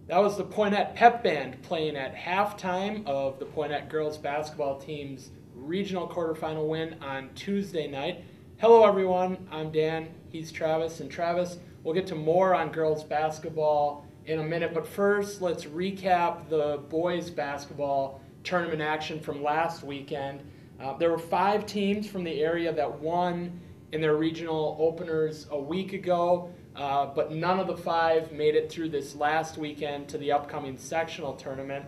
That was the Poynette Pep Band playing at halftime of the Poynette girls basketball team's regional quarterfinal win on Tuesday night. Hello everyone, I'm Dan, he's Travis, and Travis, we'll get to more on girls basketball in a minute, but first let's recap the boys basketball tournament action from last weekend. There were 5 teams from the area that won in their regional openers a week ago. But none of the 5 made it through this last weekend to the upcoming sectional tournament.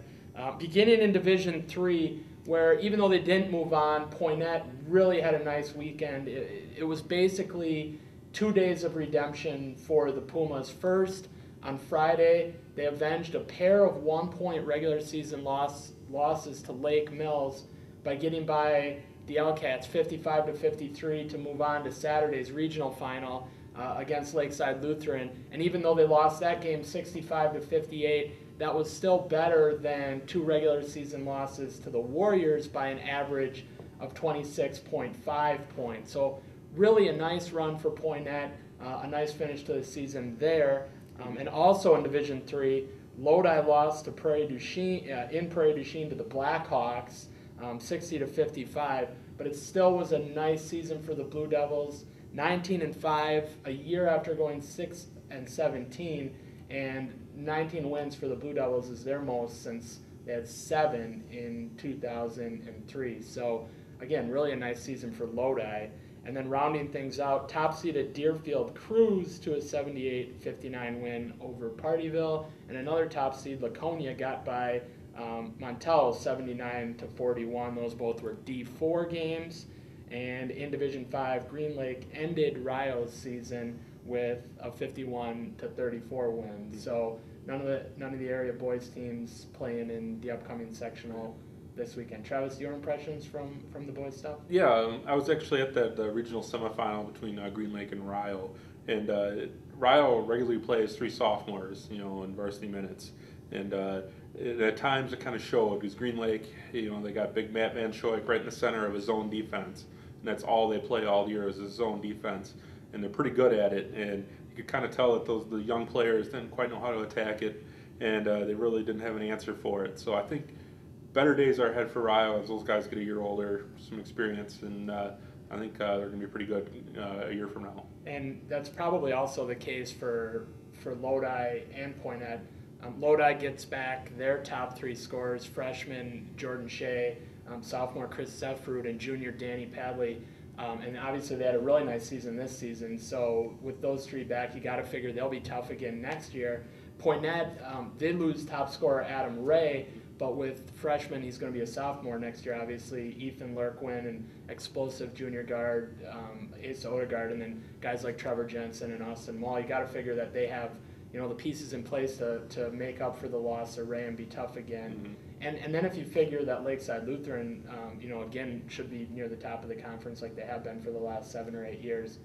Beginning in Division 3, where even though they didn't move on, Poynette really had a nice weekend. It was basically 2 days of redemption for the Pumas. First, on Friday, they avenged a pair of 1-point regular season losses to Lake Mills by getting by the L-Cats 55-53 to move on to Saturday's regional final against Lakeside Lutheran. And even though they lost that game 65-58, that was still better than 2 regular season losses to the Warriors by an average of 26.5 points. So really a nice run for Poynette, a nice finish to the season there. And also in Division 3, Lodi lost to Prairie du Chien, in Prairie du Chien to the Blackhawks, 60-55. But it still was a nice season for the Blue Devils. 19-5, a year after going 6-17, and 19 wins for the Blue Devils is their most since they had 7 in 2003. So again, really a nice season for Lodi. And then rounding things out, top-seeded Deerfield cruised to a 78-59 win over Partyville, and another top seed, Laconia, got by Montel 79-41. Those both were D4 games. And in Division 5, Green Lake ended Rio's season with a 51-34 win. So none of the area boys teams playing in the upcoming sectional this weekend. Travis, your impressions from the boys stuff? Yeah, I was actually at the regional semifinal between Green Lake and Rio, and Rio regularly plays 3 sophomores, in varsity minutes, and at times it kind of showed because Green Lake, they got big Matt Van Schoik right in the center of his zone defense, and that's all they play all year is his zone defense, and they're pretty good at it, and you could kind of tell that the young players didn't quite know how to attack it, and they really didn't have an answer for it. So I think better days are ahead for Rio as those guys get a year older, some experience, and I think they're going to be pretty good a year from now. And that's probably also the case for Lodi and Poynette. Lodi gets back their top 3 scorers, freshman Jordan Shea, sophomore Chris Sefrud, and junior Danny Padley. And obviously they had a really nice season this season, so with those 3 back, you got to figure they'll be tough again next year. Poynette did lose top scorer Adam Ray, but with freshman, he's going to be a sophomore next year, obviously. Ethan Lurkwin and explosive junior guard, Asa Odegaard, and then guys like Trevor Jensen and Austin Wall. You got to figure that they have the pieces in place to make up for the loss of Ray and be tough again. Mm-hmm. And then if you figure that Lakeside Lutheran, again, should be near the top of the conference like they have been for the last 7 or 8 years,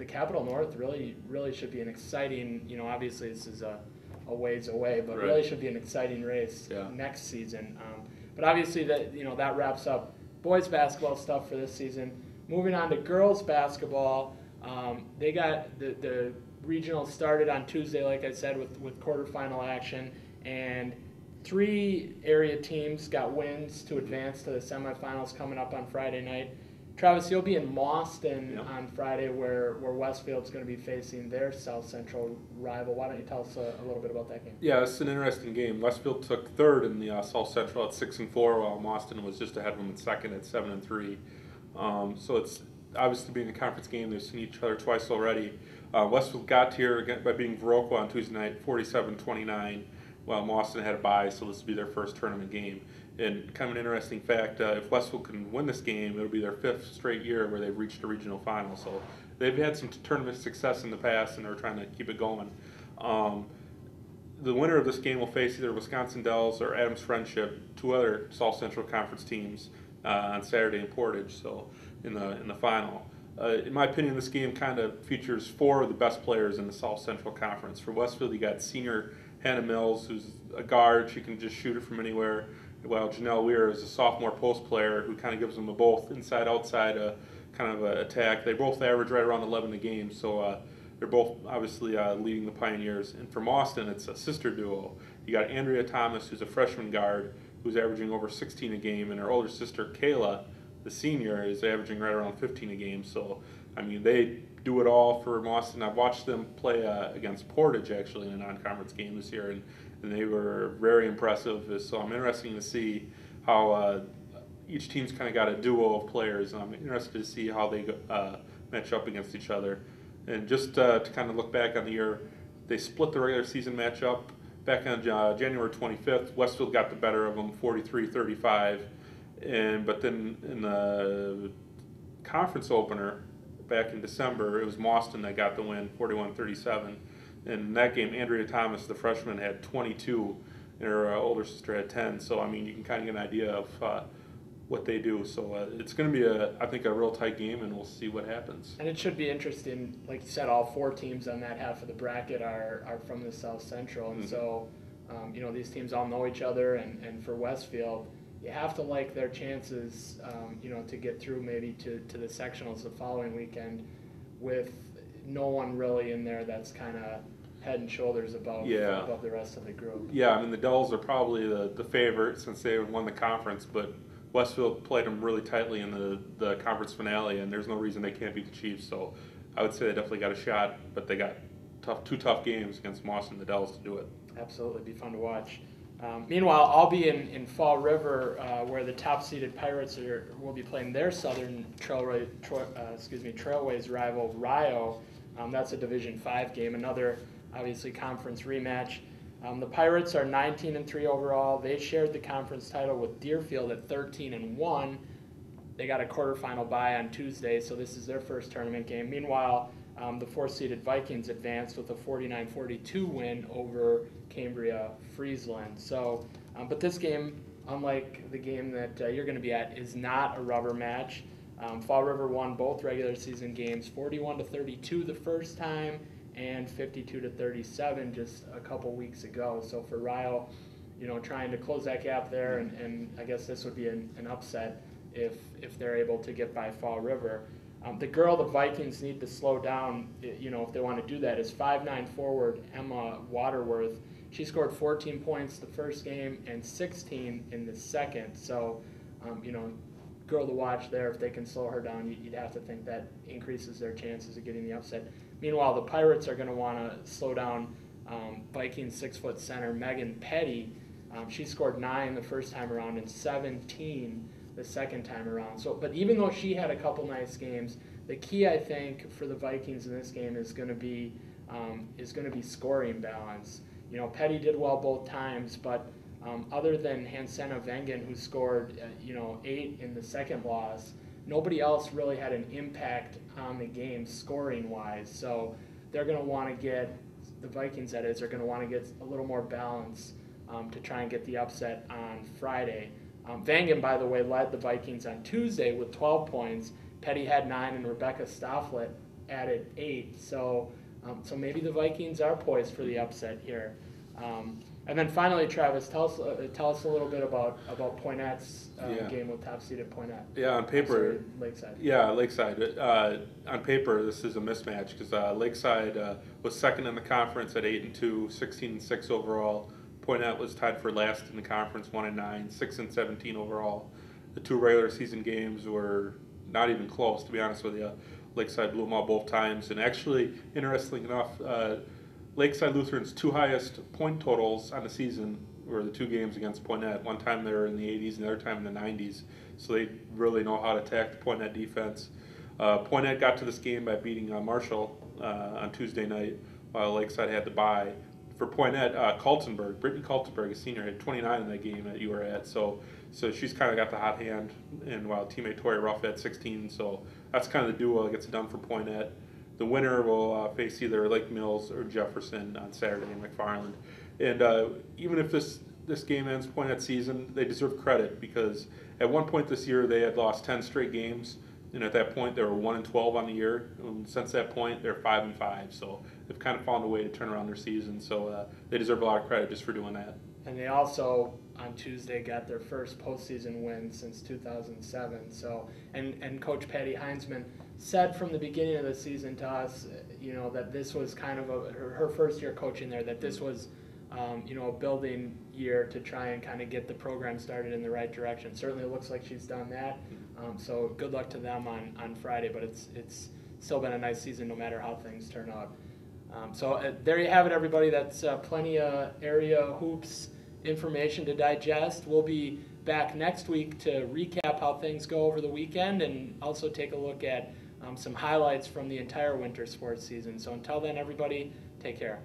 the Capital North really should be an exciting. Obviously this is a ways away, but really should be an exciting race next season. But obviously that wraps up boys basketball stuff for this season. Moving on to girls basketball, they got the regional started on Tuesday, like I said, with quarterfinal action, and 3 area teams got wins to advance to the semifinals coming up on Friday night. Travis, you'll be in Mauston on Friday, where Westfield's going to be facing their South Central rival. Why don't you tell us a little bit about that game? Yeah, it's an interesting game. Westfield took third in the South Central at 6-4, while Mauston was just ahead of them in second at 7-3. So it's obviously being a conference game. They've seen each other twice already. Westfield got here again by beating Viroqua on Tuesday night, 47-29, while Mauston had a bye, so this will be their first tournament game. And kind of an interesting fact, if Westfield can win this game, it'll be their 5th straight year where they've reached a regional final. So they've had some tournament success in the past, and they're trying to keep it going. The winner of this game will face either Wisconsin Dells or Adams Friendship, 2 other South Central Conference teams, on Saturday in Portage. So in the final. In my opinion, this game kind of features 4 of the best players in the South Central Conference. For Westfield, you got senior Hannah Mills, who's a guard. She can just shoot it from anywhere, while Janelle Weir is a sophomore post player who kind of gives them a both inside-outside kind of attack. They both average right around 11 a game, so they're both obviously leading the Pioneers. And for Mauston, it's a sister duo. You got Andrea Thomas, who's a freshman guard, who's averaging over 16 a game, and her older sister, Kayla, the senior, is averaging right around 15 a game. So, I mean, they do it all for Mauston. I've watched them play against Portage, actually, in a non-conference game this year, and they were very impressive. So I'm interested to see how each team's kind of got a duo of players, and I'm interested to see how they match up against each other. And just to kind of look back on the year, they split the regular season matchup back on January 25th. Westfield got the better of them, 43-35. But then in the conference opener back in December, it was Mauston that got the win, 41-37. And in that game, Andrea Thomas, the freshman, had 22, and her older sister had 10. So, I mean, you can kind of get an idea of what they do. So it's going to be, I think, a real tight game, and we'll see what happens. And it should be interesting. Like you said, all 4 teams on that half of the bracket are from the South Central. And so, these teams all know each other. And for Westfield, you have to like their chances, to get through maybe to the sectionals the following weekend with no one really in there that's kind of head and shoulders above the rest of the group. Yeah, I mean, the Dells are probably the favorite since they won the conference, but Westfield played them really tightly in the conference finale, and there's no reason they can't beat the Chiefs. So I would say they definitely got a shot, but they got 2 tough games against Mauston and the Dells to do it. Absolutely, be fun to watch. Meanwhile, I'll be in Fall River, where the top-seeded Pirates will be playing their Southern Trailways rival, Rio. That's a Division 5 game, another, obviously, conference rematch. The Pirates are 19-3 overall. They shared the conference title with Deerfield at 13-1. They got a quarterfinal bye on Tuesday, so this is their first tournament game. Meanwhile, the 4th-seeded Vikings advanced with a 49-42 win over Cambria Friesland. So, but this game, unlike the game that you're going to be at, is not a rubber match. Fall River won both regular season games, 41-32 the first time and 52-37 just a couple weeks ago. So for Rio, trying to close that gap there, and I guess this would be an upset if they're able to get by Fall River. The girl the Vikings need to slow down, if they want to do that, is 5'9" forward Emma Waterworth. She scored 14 points the first game and 16 in the second. So, girl to watch there. If they can slow her down, you'd have to think that increases their chances of getting the upset. Meanwhile, the Pirates are going to want to slow down Vikings 6-foot center Megan Petty. She scored 9 the first time around and 17 the second time around. So, but even though she had a couple nice games, the key, I think, for the Vikings in this game is going to be scoring balance. Petty did well both times, but other than Hansena Vengen, who scored 8 in the second loss, nobody else really had an impact on the game scoring wise. So they're going to want to get, the Vikings that is, are going to want to get a little more balance to try and get the upset on Friday. Vengen, by the way, led the Vikings on Tuesday with 12 points. Petty had 9, and Rebecca Stofflet added 8. So maybe the Vikings are poised for the upset here. And then finally, Travis, tell us a little bit about Poinette's game with top-seeded Poinette. Yeah, on paper, Lakeside. Yeah, Lakeside. On paper, this is a mismatch because Lakeside was second in the conference at 8-2, 16-6 overall. Poinette was tied for last in the conference, 1-9, 6-17 overall. The 2 regular season games were not even close, to be honest with you. Lakeside blew them all both times, and actually, interestingly enough, Lakeside Lutheran's 2 highest point totals on the season were the 2 games against Poinette. One time they were in the 80s and the other time in the 90s. So they really know how to attack the Poinette defense. Poinette got to this game by beating Marshall on Tuesday night, while Lakeside had the bye. For Poinette, Brittany Kaltenberg, a senior, had 29 in that game that you were at. So she's kind of got the hot hand, and while teammate Tori Ruff had 16. So that's kind of the duo that gets it done for Poinette. The winner will face either Lake Mills or Jefferson on Saturday in McFarland. And even if this game ends Poinette's season, they deserve credit because at one point this year they had lost 10 straight games, and at that point they were 1-12 on the year. And since that point they're 5-5. So they've kind of found a way to turn around their season. So they deserve a lot of credit just for doing that. And they also on Tuesday got their first postseason win since 2007. So and Coach Patty Heinzman said from the beginning of the season to us, that this was kind of her first year coaching there, that this was, a building year to try and kind of get the program started in the right direction. Certainly it looks like she's done that. So good luck to them on Friday, but it's still been a nice season no matter how things turn out. So there you have it, everybody. That's plenty of area hoops information to digest. We'll be back next week to recap how things go over the weekend and also take a look at some highlights from the entire winter sports season. So until then, everybody, take care.